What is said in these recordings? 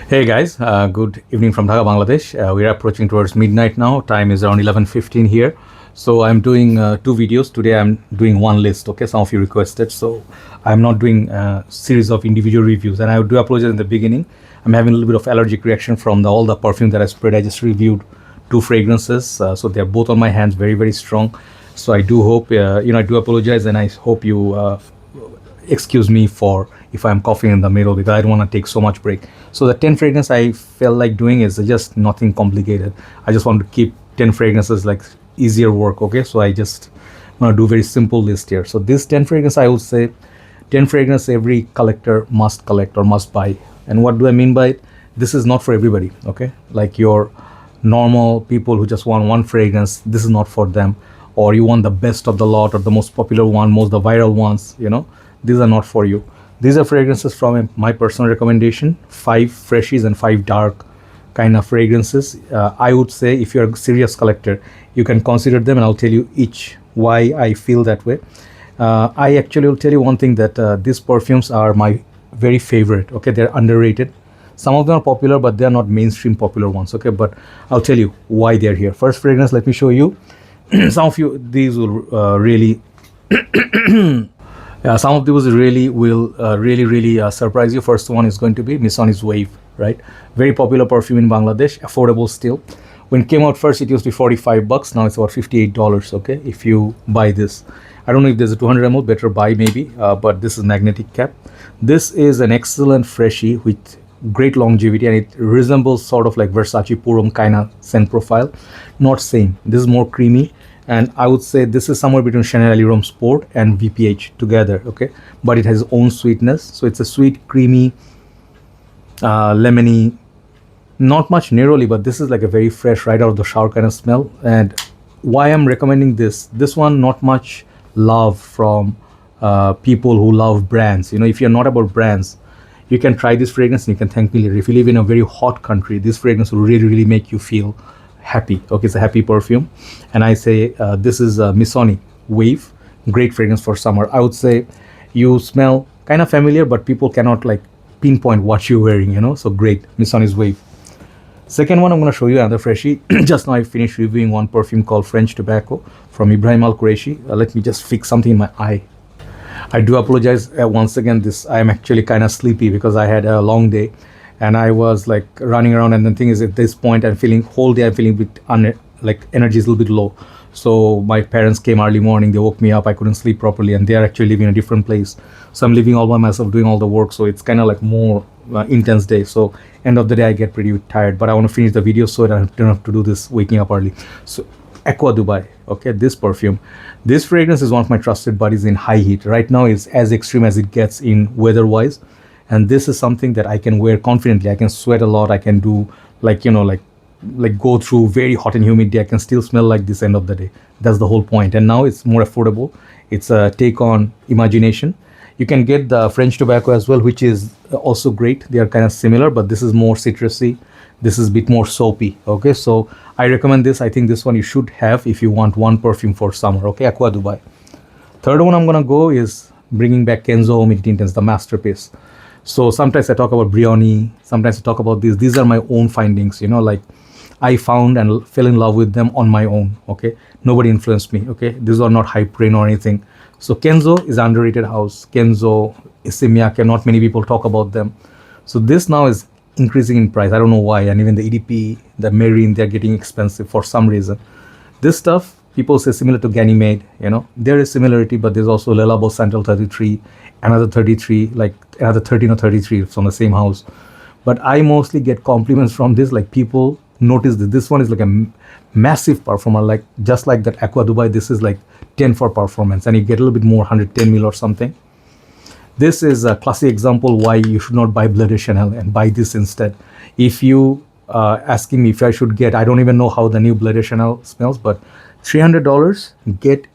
Hey guys, good evening from Dhaka, Bangladesh. We are approaching towards midnight now. Time is around 11:15 here. So I'm doing two videos. Today I'm doing one list, okay? Some of you requested. So I'm not doing a series of individual reviews. And I do apologize in the beginning. I'm having a little bit of allergic reaction from all the perfume that I sprayed. I just reviewed two fragrances. So they're both on my hands, very, very strong. So I do hope, I do apologize and I hope you excuse me for if I'm coughing in the middle because I don't want to take so much break. So the 10 fragrance I felt like doing is just nothing complicated. I just want to keep 10 fragrances like easier work, okay? So I just want to do very simple list here. So this 10 fragrance, I would say 10 fragrance every collector must collect or must buy. And what do I mean by it? This is not for everybody, okay? Like your normal people who just want one fragrance, this is not for them. Or you want the best of the lot or the most popular one, most the viral ones, these are not for you. These are fragrances from my personal recommendation, 5 freshies and 5 dark kind of fragrances. I would say if you're a serious collector, you can consider them and I'll tell you each why I feel that way. I actually will tell you one thing that these perfumes are my very favorite, okay? They're underrated. Some of them are popular, but they're not mainstream popular ones, okay? But I'll tell you why they're here. First fragrance, let me show you. Some of you, these will really... some of these really will really surprise you. First one is going to be Missoni Wave, right? Very popular perfume in Bangladesh, affordable still. When it came out first, it used to be $45. Now it's about $58, okay? If you buy this. I don't know if there's a 200 ml, better buy maybe, but this is magnetic cap. This is an excellent freshie with great longevity and it resembles sort of like Versace Purum kind of scent profile. Not same. This is more creamy. And I would say this is somewhere between Chanel Allure Sport and VPH together, okay? But it has its own sweetness. So it's a sweet, creamy, lemony, not much neroli, but this is like a very fresh, right out of the shower kind of smell. And why I'm recommending this one, not much love from people who love brands. If you're not about brands, you can try this fragrance and you can thank me later. If you live in a very hot country, this fragrance will really, really make you feel happy, okay? It's a happy perfume. And I say this is Missoni Wave, great fragrance for summer. I would say you smell kind of familiar, but people cannot like pinpoint what you're wearing, so great, Missoni Wave. Second one, I'm going to show you another freshie. Just now I finished reviewing one perfume called French Tobacco from Ibrahim Al Qureshi. Let me just fix something in my eye. I do apologize once again. I'm actually kind of sleepy because I had a long day and I was like running around, and the thing is at this point I'm feeling a bit like energy is a little bit low. So my parents came early morning, they woke me up, I couldn't sleep properly, and they are actually living in a different place. So I'm living all by myself, doing all the work, so it's kind of like more intense day. So end of the day I get pretty tired, but I want to finish the video so I don't have to do this waking up early. So Aqua Dubai, okay, this perfume. This fragrance is one of my trusted buddies in high heat. Right now it's as extreme as it gets in weather-wise. And this is something that I can wear confidently. I can sweat a lot. I can do like go through very hot and humid day. I can still smell like this end of the day. That's the whole point. And now it's more affordable. It's a take on imagination. You can get the French Tobacco as well, which is also great. They are kind of similar, but this is more citrusy. This is a bit more soapy. Okay, so I recommend this. I think this one you should have if you want one perfume for summer. Okay, Aqua Dubai. Third one I'm gonna go is bringing back Kenzo Mintens, the masterpiece. So sometimes I talk about Brioni, sometimes I talk about these. These are my own findings, like I found and fell in love with them on my own, okay? Nobody influenced me, okay? These are not hype train or anything. So Kenzo is underrated house. Kenzo, Issey, not many people talk about them. So this now is increasing in price. I don't know why. And even the EDP, the Marine, they're getting expensive for some reason. This stuff, people say similar to Ganymede, There is similarity, but there's also Le Labo Santal 33, another 33, like another 13 or 33 from the same house. But I mostly get compliments from this, like people notice that this one is like a massive performer, like just like that Aqua Dubai, this is like 10 for performance, and you get a little bit more, 110 mil or something. This is a classic example why you should not buy Bleu de Chanel and buy this instead. If you asking me if I should get, I don't even know how the new Bleu de Chanel smells, but $300, get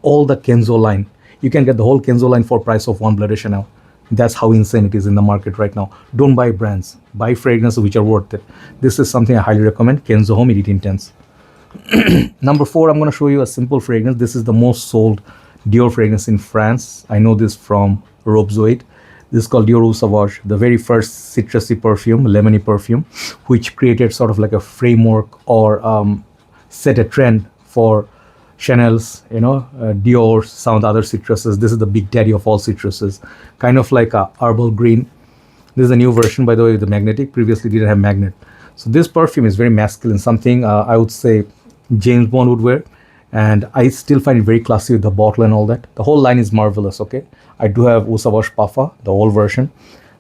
all the Kenzo line. You can get the whole Kenzo line for price of one Bleu de Chanel. That's how insane it is in the market right now. Don't buy brands. Buy fragrances which are worth it. This is something I highly recommend. Kenzo Homme Edit Intense. Number 4, I'm going to show you a simple fragrance. This is the most sold Dior fragrance in France. I know this from Robe Zoid. This is called Dior Eau Sauvage, the very first citrusy perfume, lemony perfume, which created sort of like a framework or set a trend for Chanel's, Dior, some of the other citruses. This is the big daddy of all citruses, kind of like a herbal green. This is a new version, by the way, with the magnetic. Previously didn't have magnet. So this perfume is very masculine, something I would say James Bond would wear. And I still find it very classy with the bottle and all that. The whole line is marvelous, okay? I do have Eau Sauvage Parfum, the old version.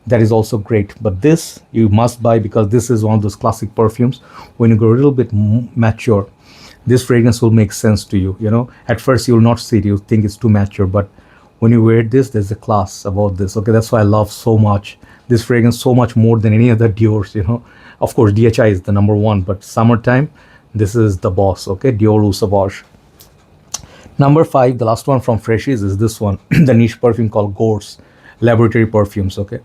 That is also great. But this you must buy because this is one of those classic perfumes. When you go a little bit mature, this fragrance will make sense to you, At first you will not see it, you'll think it's too mature, but when you wear this, there's a class about this, okay? That's why I love so much this fragrance, so much more than any other Dior's, Of course, DHI is the number one, but summertime, this is the boss, okay? Dior Eau Sauvage. Number 5, the last one from Freshies is this one, the niche perfume called Gorse, laboratory perfumes, okay?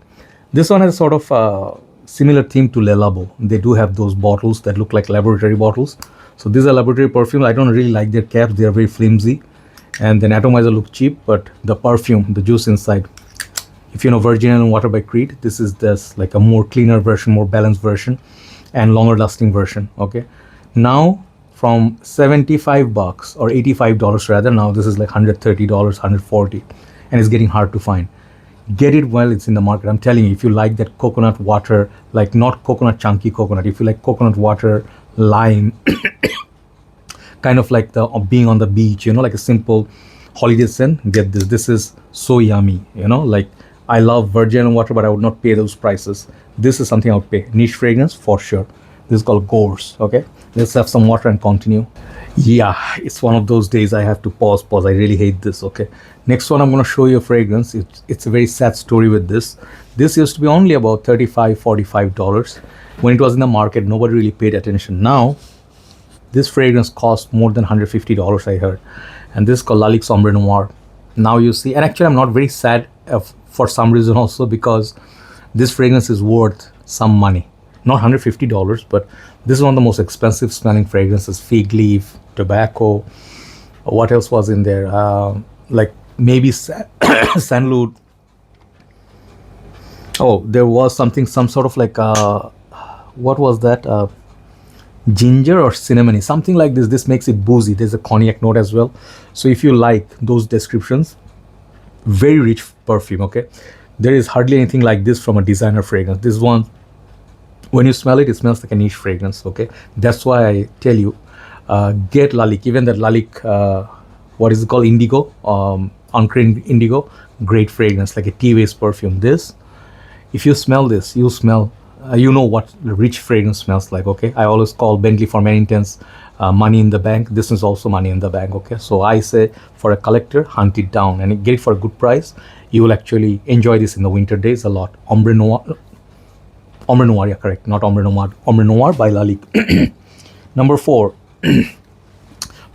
This one has sort of a similar theme to Le Labo. They do have those bottles that look like laboratory bottles. So these are laboratory perfumes. I don't really like their caps. They are very flimsy. And then atomizer look cheap, but the perfume, the juice inside. If you know Virgin and Water by Creed, this is this like a more cleaner version, more balanced version, and longer lasting version, okay? Now, from $75 or $85 rather, now this is like $130, $140, and it's getting hard to find. Get it while it's in the market. I'm telling you, if you like that coconut water, like not coconut chunky coconut, if you like coconut water, lime, kind of like the being on the beach, like a simple holiday scent, get this. This is so yummy, like I love Virgin water, but I would not pay those prices. This is something I would pay. Niche fragrance for sure. This is called Gorse, okay? Let's have some water and continue. Yeah, it's one of those days I have to pause. I really hate this, okay? Next one, I'm going to show you a fragrance. It's a very sad story with this. This used to be only about $35, $45. When it was in the market, nobody really paid attention. Now, this fragrance costs more than $150, I heard. And this is called Lalique Sombra Noir. Now you see, and actually I'm not very sad for some reason also, because this fragrance is worth some money. Not $150, but this is one of the most expensive smelling fragrances. Fig leaf, tobacco, what else was in there? Like maybe sandalwood. Oh, there was something, some sort of like, what was that? Ginger or cinnamon, something like this. This makes it boozy. There's a cognac note as well. So if you like those descriptions, very rich perfume, okay? There is hardly anything like this from a designer fragrance. This one, when you smell it, it smells like a niche fragrance, okay? That's why I tell you, get Lalique. Even that Lalique, what is it called? Indigo, uncreamed indigo, great fragrance, like a tea-based perfume. This, if you smell this, you'll smell, you know what rich fragrance smells like, okay? I always call Bentley for Male Intens money in the bank. This is also money in the bank, okay? So I say for a collector, hunt it down and get it for a good price. You will actually enjoy this in the winter days a lot. Ombre Noir, yeah, correct, not Ombre Noir. Ombre Noir by Lalique. Number 4,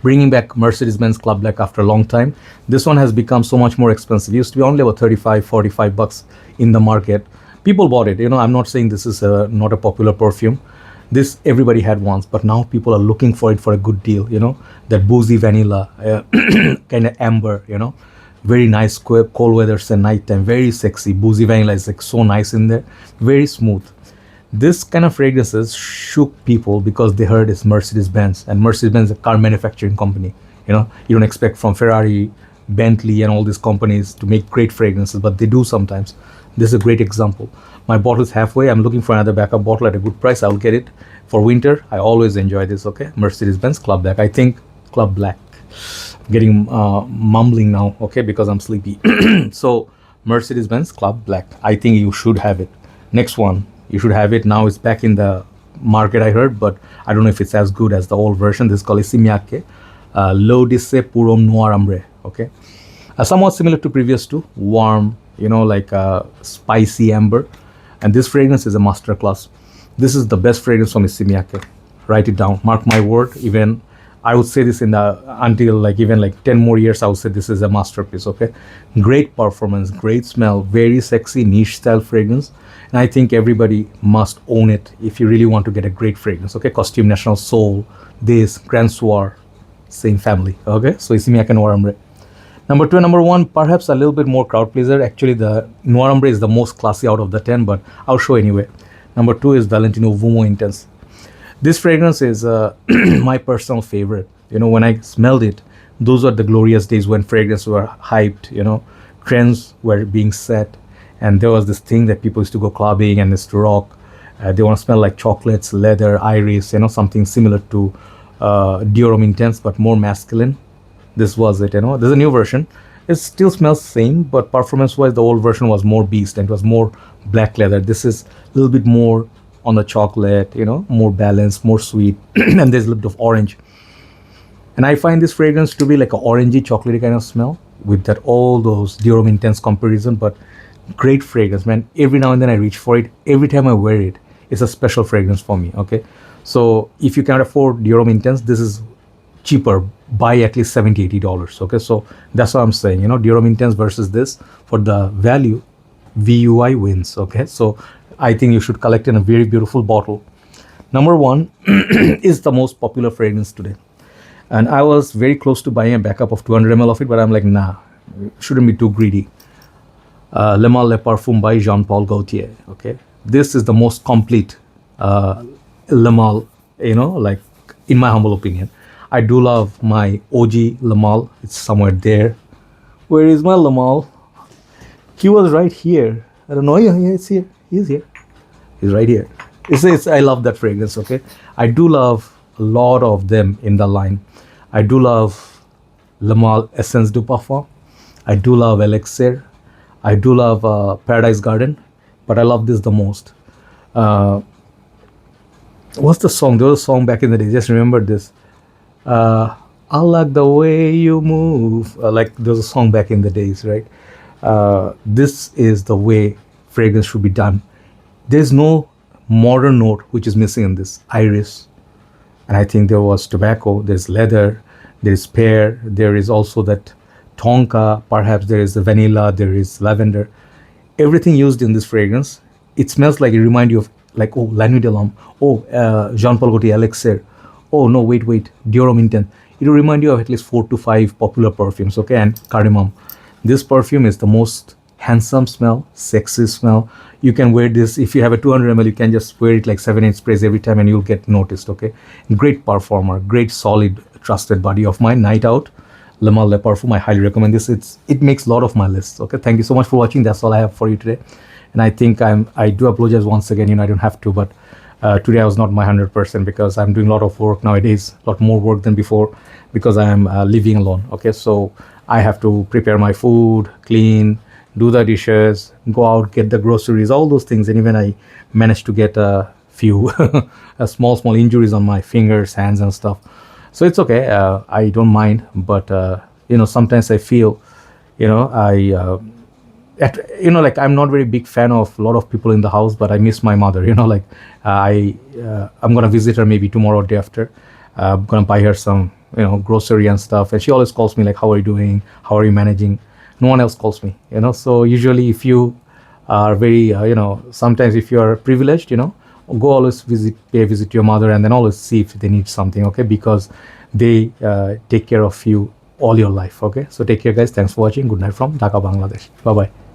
bringing back Mercedes-Benz Club Black after a long time. This one has become so much more expensive. It used to be only about $35, $45 in the market. People bought it. I'm not saying this is not a popular perfume. This everybody had once, but now people are looking for it for a good deal. That boozy vanilla, kind of amber. Very nice cold weathers and nighttime. Very sexy. Boozy vanilla is like so nice in there. Very smooth. This kind of fragrances shook people because they heard it's Mercedes-Benz, and Mercedes-Benz is a car manufacturing company. You don't expect from Ferrari, Bentley and all these companies to make great fragrances, but they do sometimes. This is a great example. My bottle is halfway. I'm looking for another backup bottle at a good price. I'll get it for winter. I always enjoy this, okay? Mercedes-Benz Club Black. I think Club Black. I'm getting mumbling now, okay, because I'm sleepy. So Mercedes-Benz Club Black. I think you should have it. Next one. You should have it. Now it's back in the market, I heard, but I don't know if it's as good as the old version. This is called Issey L'Odyssée pour Homme Noir Ambre, okay? Somewhat similar to previous two. Warm, like spicy amber. And this fragrance is a masterclass. This is the best fragrance from Issey. Write it down. Mark my word. Even I would say this until even 10 more years, I would say this is a masterpiece, okay? Great performance, great smell, very sexy, niche style fragrance. And I think everybody must own it if you really want to get a great fragrance, okay? Costume National Soul, this, Grand Soir, same family, okay? So Issey Noir Ambre. Number 2 and number 1, perhaps a little bit more crowd pleaser. Actually, the Noir Ombre is the most classy out of the 10, but I'll show anyway. Number 2 is Valentino Vumo Intense. This fragrance is my personal favorite. You know, when I smelled it, those were the glorious days when fragrances were hyped, you know, trends were being set, and there was this thing that people used to go clubbing and used to rock. They want to smell like chocolates, leather, iris, you know, something similar to Dior Eau Intense, but more masculine. This was it, you know. There's a new version. It still smells same, but performance-wise, the old version was more beast and it was more black leather. This is a little bit more on the chocolate, you know, more balanced, more sweet, and there's a little bit of orange. And I find this fragrance to be like an orangey, chocolatey kind of smell with that all those Dior Eau Intense comparison, but great fragrance, man. Every now and then I reach for it. Every time I wear it, it's a special fragrance for me, okay? So if you can't afford Dior Eau Intense, this is cheaper, buy at least $70-$80, okay? So that's what I'm saying, you know, Dior Eau Intense versus this, for the value, VUI wins, okay? So I think you should collect in a very beautiful bottle. Number 1 is the most popular fragrance today. And I was very close to buying a backup of 200 ml of it, but I'm like, nah, shouldn't be too greedy. Male Le Parfum by Jean-Paul Gaultier, okay? This is the most complete Le Male, you know, like in my humble opinion. I do love my OG Le Male. It's somewhere there. Where is my Le Male? He was right here. I don't know. Yeah, it's here. He's here. He's right here. I love that fragrance, okay? I do love a lot of them in the line. I do love Le Male Essence du Parfum. I do love Elixir. I do love Paradise Garden. But I love this the most. What's the song? There was a song back in the day. Just remember this. I like the way you move. Like there's a song back in the days, right? This is the way fragrance should be done. There's no modern note which is missing in this. Iris, and I think there was tobacco, there's leather, there's pear, there is also that tonka, perhaps there is the vanilla, there is lavender. Everything used in this fragrance, it smells like, it reminds you of like, oh, La Nuit de l'Homme, oh, Jean-Paul Gaultier Elixir, oh no, wait, Dior Eau Intense. It will remind you of at least 4 to 5 popular perfumes, okay, and cardamom. This perfume is the most handsome smell, sexy smell. You can wear this, if you have a 200 ml, you can just wear it like 7-8 sprays every time and you'll get noticed, okay? Great performer, great solid, trusted buddy of mine, night out. Le Male Le Parfum, I highly recommend this. It makes a lot of my lists, okay? Thank you so much for watching. That's all I have for you today. And I think I do apologize once again, you know, I don't have to, but today I was not my 100% because I'm doing a lot of work nowadays, a lot more work than before because I am living alone, okay? So I have to prepare my food, clean, do the dishes, go out, get the groceries, all those things. And even I managed to get a few small injuries on my fingers, hands and stuff. So it's okay, I don't mind, but you know, sometimes I feel, you know, like I'm not very big fan of a lot of people in the house, but I miss my mother, you know, like I'm gonna visit her maybe tomorrow or day after. I'm gonna buy her some, you know, grocery and stuff, and she always calls me like, how are you doing, how are you managing? No one else calls me, you know. So usually if you are very you know, sometimes if you are privileged, you know, go always pay a visit to your mother, and then always see if they need something, okay, because they take care of you all your life, okay? So take care guys, thanks for watching. Good night from Dhaka, Bangladesh. Bye bye.